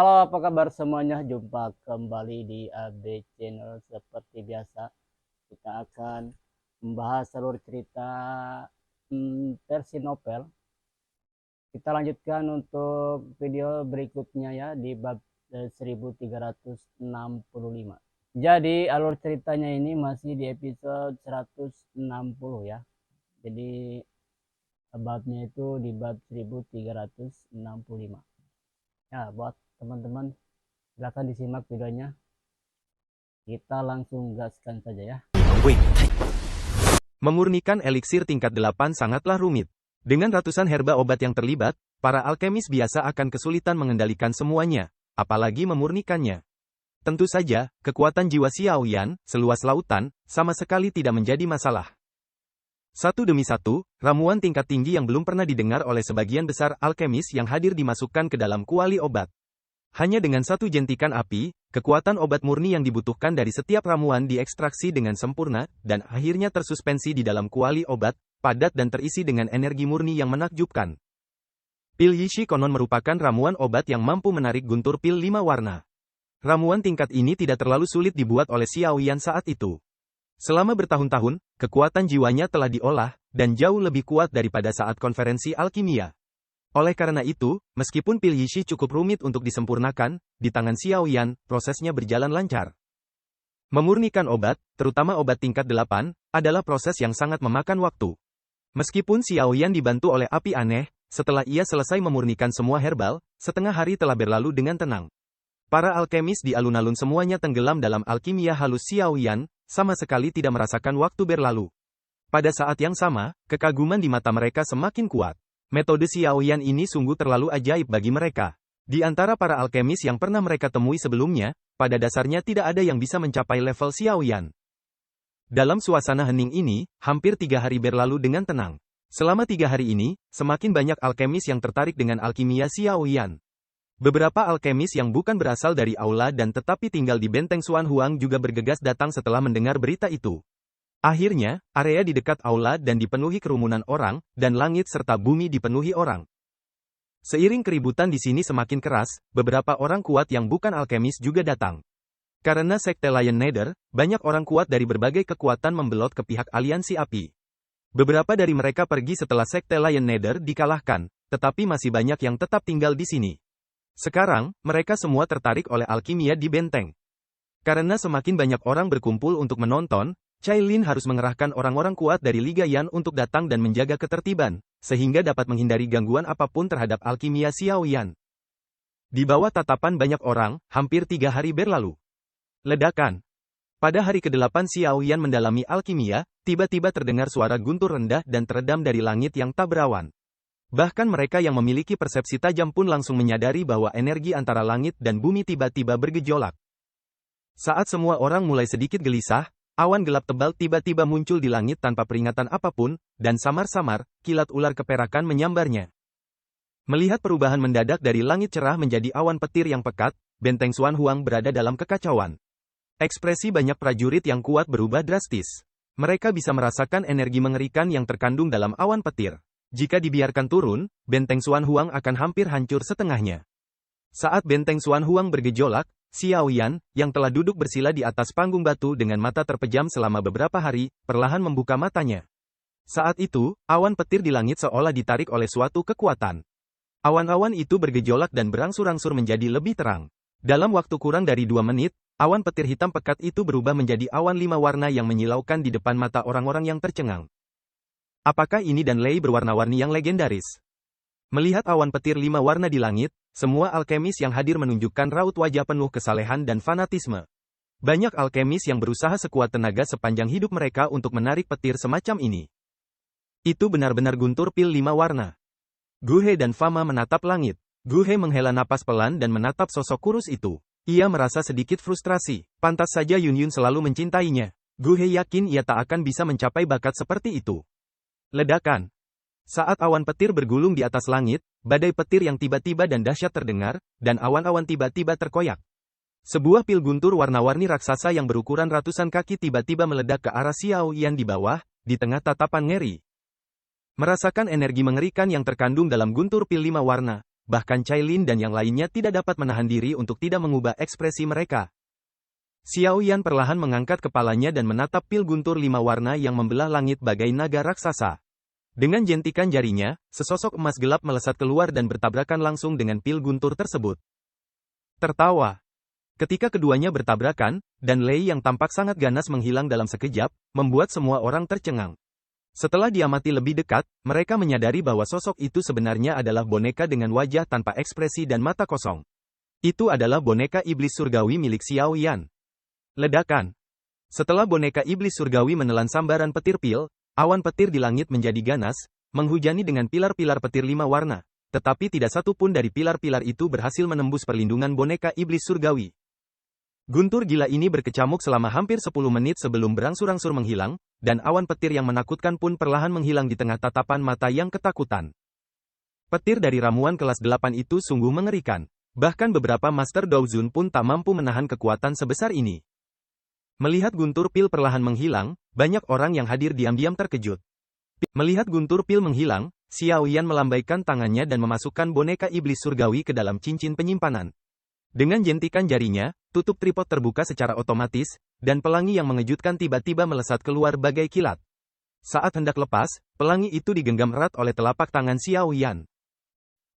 Halo, apa kabar semuanya? Jumpa kembali di AB Channel. Seperti biasa, kita akan membahas alur cerita versi novel. Kita lanjutkan untuk video berikutnya ya di bab 1365. Jadi alur ceritanya ini masih di episode 160 ya. Jadi babnya itu di bab 1365. Ya, buat teman-teman silakan disimak videonya. Kita langsung gaskan saja ya. Memurnikan eliksir tingkat 8 sangatlah rumit. Dengan ratusan herba obat yang terlibat, para alkemis biasa akan kesulitan mengendalikan semuanya, apalagi memurnikannya. Tentu saja, kekuatan jiwa Xiaoyan, seluas lautan, sama sekali tidak menjadi masalah. Satu demi satu, ramuan tingkat tinggi yang belum pernah didengar oleh sebagian besar alkemis yang hadir dimasukkan ke dalam kuali obat. Hanya dengan satu jentikan api, kekuatan obat murni yang dibutuhkan dari setiap ramuan diekstraksi dengan sempurna, dan akhirnya tersuspensi di dalam kuali obat, padat dan terisi dengan energi murni yang menakjubkan. Pil Yishi konon merupakan ramuan obat yang mampu menarik guntur pil 5 warna. Ramuan tingkat ini tidak terlalu sulit dibuat oleh Xiaoyan saat itu. Selama bertahun-tahun, kekuatan jiwanya telah diolah, dan jauh lebih kuat daripada saat konferensi alkimia. Oleh karena itu, meskipun pil Yishi cukup rumit untuk disempurnakan, di tangan Xiaoyan, prosesnya berjalan lancar. Memurnikan obat, terutama obat tingkat 8, adalah proses yang sangat memakan waktu. Meskipun Xiaoyan dibantu oleh api aneh, setelah ia selesai memurnikan semua herbal, setengah hari telah berlalu dengan tenang. Para alkemis di alun-alun semuanya tenggelam dalam alkimia halus Xiaoyan, sama sekali tidak merasakan waktu berlalu. Pada saat yang sama, kekaguman di mata mereka semakin kuat. Metode Xiaoyan ini sungguh terlalu ajaib bagi mereka. Di antara para alkemis yang pernah mereka temui sebelumnya, pada dasarnya tidak ada yang bisa mencapai level Xiaoyan. Dalam suasana hening ini, hampir 3 hari berlalu dengan tenang. Selama 3 hari ini, semakin banyak alkemis yang tertarik dengan alkimia Xiaoyan. Beberapa alkemis yang bukan berasal dari aula dan tetapi tinggal di benteng Xuan Huang juga bergegas datang setelah mendengar berita itu. Akhirnya, area di dekat aula dan dipenuhi kerumunan orang, dan langit serta bumi dipenuhi orang. Seiring keributan di sini semakin keras, beberapa orang kuat yang bukan alkemis juga datang. Karena sekte Lion Nether, banyak orang kuat dari berbagai kekuatan membelot ke pihak aliansi api. Beberapa dari mereka pergi setelah sekte Lion Nether dikalahkan, tetapi masih banyak yang tetap tinggal di sini. Sekarang, mereka semua tertarik oleh alkimia di benteng. Karena semakin banyak orang berkumpul untuk menonton, Cailin harus mengerahkan orang-orang kuat dari Liga Yan untuk datang dan menjaga ketertiban, sehingga dapat menghindari gangguan apapun terhadap alkimia Xiaoyan. Di bawah tatapan banyak orang, hampir 3 hari berlalu. Ledakan. Pada hari ke-8 Xiaoyan mendalami alkimia, tiba-tiba terdengar suara guntur rendah dan teredam dari langit yang tak berawan. Bahkan mereka yang memiliki persepsi tajam pun langsung menyadari bahwa energi antara langit dan bumi tiba-tiba bergejolak. Saat semua orang mulai sedikit gelisah, awan gelap tebal tiba-tiba muncul di langit tanpa peringatan apapun, dan samar-samar, kilat ular keperakan menyambarnya. Melihat perubahan mendadak dari langit cerah menjadi awan petir yang pekat, benteng Xuan Huang berada dalam kekacauan. Ekspresi banyak prajurit yang kuat berubah drastis. Mereka bisa merasakan energi mengerikan yang terkandung dalam awan petir. Jika dibiarkan turun, benteng Xuan Huang akan hampir hancur setengahnya. Saat benteng Xuan Huang bergejolak, Xiaoyan, yang telah duduk bersila di atas panggung batu dengan mata terpejam selama beberapa hari, perlahan membuka matanya. Saat itu, awan petir di langit seolah ditarik oleh suatu kekuatan. Awan-awan itu bergejolak dan berangsur-angsur menjadi lebih terang. Dalam waktu kurang dari 2 menit, awan petir hitam pekat itu berubah menjadi awan 5 warna yang menyilaukan di depan mata orang-orang yang tercengang. Apakah ini dan Lei berwarna-warni yang legendaris? Melihat awan petir 5 warna di langit, semua alkemis yang hadir menunjukkan raut wajah penuh kesalehan dan fanatisme. Banyak alkemis yang berusaha sekuat tenaga sepanjang hidup mereka untuk menarik petir semacam ini. Itu benar-benar guntur pil 5 warna. Guhe dan Fama menatap langit. Guhe menghela napas pelan dan menatap sosok kurus itu. Ia merasa sedikit frustrasi. Pantas saja Yun selalu mencintainya. Guhe yakin ia tak akan bisa mencapai bakat seperti itu. Ledakan. Saat awan petir bergulung di atas langit, badai petir yang tiba-tiba dan dahsyat terdengar, dan awan-awan tiba-tiba terkoyak. Sebuah pil guntur warna-warni raksasa yang berukuran ratusan kaki tiba-tiba meledak ke arah Xiaoyan di bawah, di tengah tatapan ngeri. Merasakan energi mengerikan yang terkandung dalam guntur pil 5 warna, bahkan Cailin dan yang lainnya tidak dapat menahan diri untuk tidak mengubah ekspresi mereka. Xiao Yan perlahan mengangkat kepalanya dan menatap pil guntur 5 warna yang membelah langit bagai naga raksasa. Dengan jentikan jarinya, sesosok emas gelap melesat keluar dan bertabrakan langsung dengan pil guntur tersebut. Tertawa. Ketika keduanya bertabrakan, dan Lei yang tampak sangat ganas menghilang dalam sekejap, membuat semua orang tercengang. Setelah diamati lebih dekat, mereka menyadari bahwa sosok itu sebenarnya adalah boneka dengan wajah tanpa ekspresi dan mata kosong. Itu adalah boneka iblis surgawi milik Xiao Yan. Ledakan. Setelah boneka iblis surgawi menelan sambaran petir pil, awan petir di langit menjadi ganas, menghujani dengan pilar-pilar petir 5 warna, tetapi tidak satu pun dari pilar-pilar itu berhasil menembus perlindungan boneka iblis surgawi. Guntur gila ini berkecamuk selama hampir 10 menit sebelum berangsur-angsur menghilang, dan awan petir yang menakutkan pun perlahan menghilang di tengah tatapan mata yang ketakutan. Petir dari ramuan kelas 8 itu sungguh mengerikan. Bahkan beberapa Master Douzun pun tak mampu menahan kekuatan sebesar ini. Melihat guntur pil perlahan menghilang, banyak orang yang hadir diam-diam terkejut. Melihat guntur pil menghilang, Xiao Yan melambaikan tangannya dan memasukkan boneka iblis surgawi ke dalam cincin penyimpanan. Dengan jentikan jarinya, tutup tripod terbuka secara otomatis, dan pelangi yang mengejutkan tiba-tiba melesat keluar bagai kilat. Saat hendak lepas, pelangi itu digenggam erat oleh telapak tangan Xiao Yan.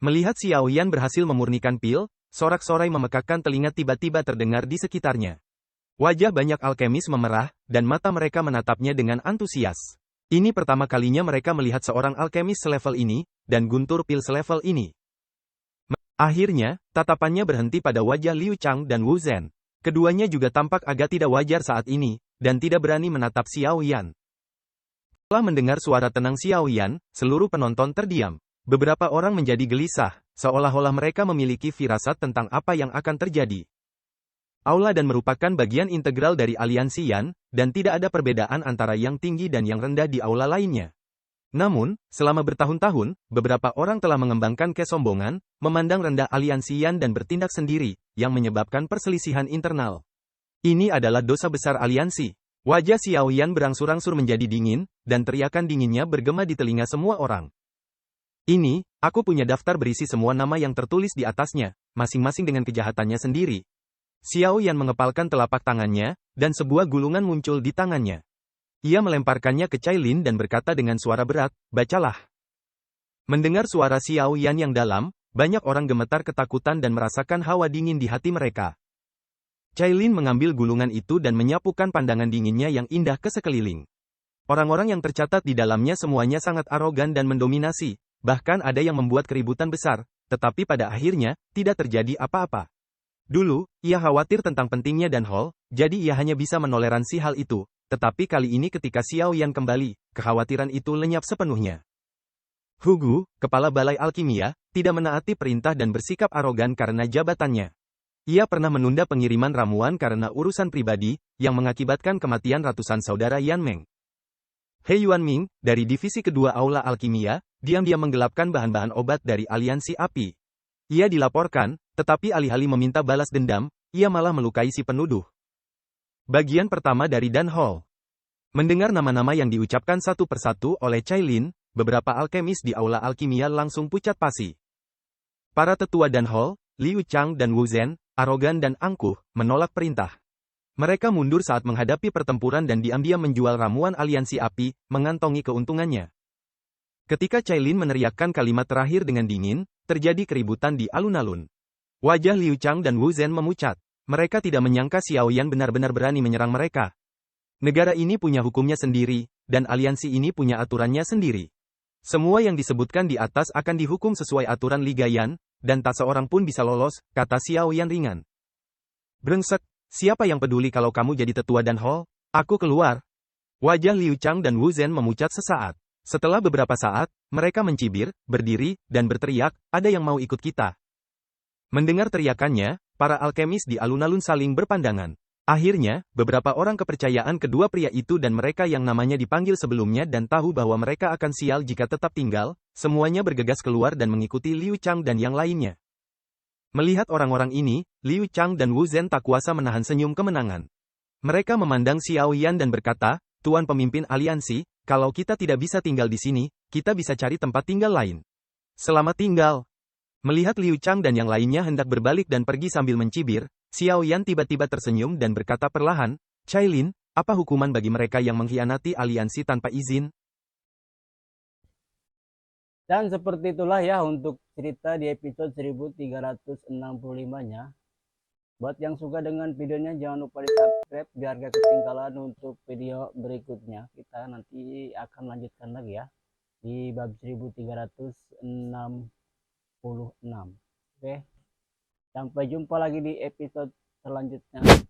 Melihat Xiao Yan berhasil memurnikan pil, sorak-sorai memekakkan telinga tiba-tiba terdengar di sekitarnya. Wajah banyak alkemis memerah, dan mata mereka menatapnya dengan antusias. Ini pertama kalinya mereka melihat seorang alkemis selevel ini, dan guntur pil selevel ini. Akhirnya, tatapannya berhenti pada wajah Liu Chang dan Wu Zhen. Keduanya juga tampak agak tidak wajar saat ini, dan tidak berani menatap Xiao Yan. Setelah mendengar suara tenang Xiao Yan, seluruh penonton terdiam. Beberapa orang menjadi gelisah, seolah-olah mereka memiliki firasat tentang apa yang akan terjadi. Aula dan merupakan bagian integral dari aliansi Yan, dan tidak ada perbedaan antara yang tinggi dan yang rendah di aula lainnya. Namun, selama bertahun-tahun, beberapa orang telah mengembangkan kesombongan, memandang rendah aliansi Yan dan bertindak sendiri, yang menyebabkan perselisihan internal. Ini adalah dosa besar aliansi. Wajah Xiao Yan berangsur-angsur menjadi dingin, dan teriakan dinginnya bergema di telinga semua orang. Ini, aku punya daftar berisi semua nama yang tertulis di atasnya, masing-masing dengan kejahatannya sendiri. Xiao Yan mengepalkan telapak tangannya, dan sebuah gulungan muncul di tangannya. Ia melemparkannya ke Cailin dan berkata dengan suara berat, bacalah. Mendengar suara Xiao Yan yang dalam, banyak orang gemetar ketakutan dan merasakan hawa dingin di hati mereka. Cailin mengambil gulungan itu dan menyapukan pandangan dinginnya yang indah ke sekeliling. Orang-orang yang tercatat di dalamnya semuanya sangat arogan dan mendominasi, bahkan ada yang membuat keributan besar, tetapi pada akhirnya, tidak terjadi apa-apa. Dulu, ia khawatir tentang pentingnya Dan Hall, jadi ia hanya bisa menoleransi hal itu. Tetapi kali ini ketika Xiao Yan kembali, kekhawatiran itu lenyap sepenuhnya. Hugu, kepala balai alkimia, tidak menaati perintah dan bersikap arogan karena jabatannya. Ia pernah menunda pengiriman ramuan karena urusan pribadi, yang mengakibatkan kematian ratusan saudara Yan Meng. He Yuanming, dari divisi kedua aula alkimia, diam-diam menggelapkan bahan-bahan obat dari aliansi api. Ia dilaporkan, tetapi alih-alih meminta balas dendam, ia malah melukai si penuduh. Bagian pertama dari Dan Hall. Mendengar nama-nama yang diucapkan satu persatu oleh Cailin, beberapa alkemis di aula alkimia langsung pucat pasi. Para tetua Dan Hall, Liu Chang dan Wu Zhen, arogan dan angkuh, menolak perintah. Mereka mundur saat menghadapi pertempuran dan diam-diam menjual ramuan aliansi api, mengantongi keuntungannya. Ketika Cailin meneriakkan kalimat terakhir dengan dingin, terjadi keributan di alun-alun. Wajah Liu Chang dan Wu Zhen memucat. Mereka tidak menyangka Xiao Yan benar-benar berani menyerang mereka. Negara ini punya hukumnya sendiri, dan aliansi ini punya aturannya sendiri. Semua yang disebutkan di atas akan dihukum sesuai aturan Liga Yan, dan tak seorang pun bisa lolos, kata Xiao Yan ringan. Brengsek, siapa yang peduli kalau kamu jadi tetua Dan Hall? Aku keluar. Wajah Liu Chang dan Wu Zhen memucat sesaat. Setelah beberapa saat, mereka mencibir, berdiri, dan berteriak, ada yang mau ikut kita. Mendengar teriakannya, para alkemis di alun-alun saling berpandangan. Akhirnya, beberapa orang kepercayaan kedua pria itu dan mereka yang namanya dipanggil sebelumnya dan tahu bahwa mereka akan sial jika tetap tinggal, semuanya bergegas keluar dan mengikuti Liu Chang dan yang lainnya. Melihat orang-orang ini, Liu Chang dan Wu Zhen tak kuasa menahan senyum kemenangan. Mereka memandang Xiao Yan dan berkata, Tuan pemimpin aliansi, kalau kita tidak bisa tinggal di sini, kita bisa cari tempat tinggal lain. Selamat tinggal. Melihat Liu Chang dan yang lainnya hendak berbalik dan pergi sambil mencibir, Xiao Yan tiba-tiba tersenyum dan berkata perlahan, Cailin, apa hukuman bagi mereka yang mengkhianati aliansi tanpa izin? Dan seperti itulah ya untuk cerita di episode 1365-nya. Buat yang suka dengan videonya jangan lupa di subscribe biar gak ketinggalan untuk video berikutnya. Kita nanti akan lanjutkan lagi ya di bab 1366. Oke, sampai jumpa lagi di episode selanjutnya.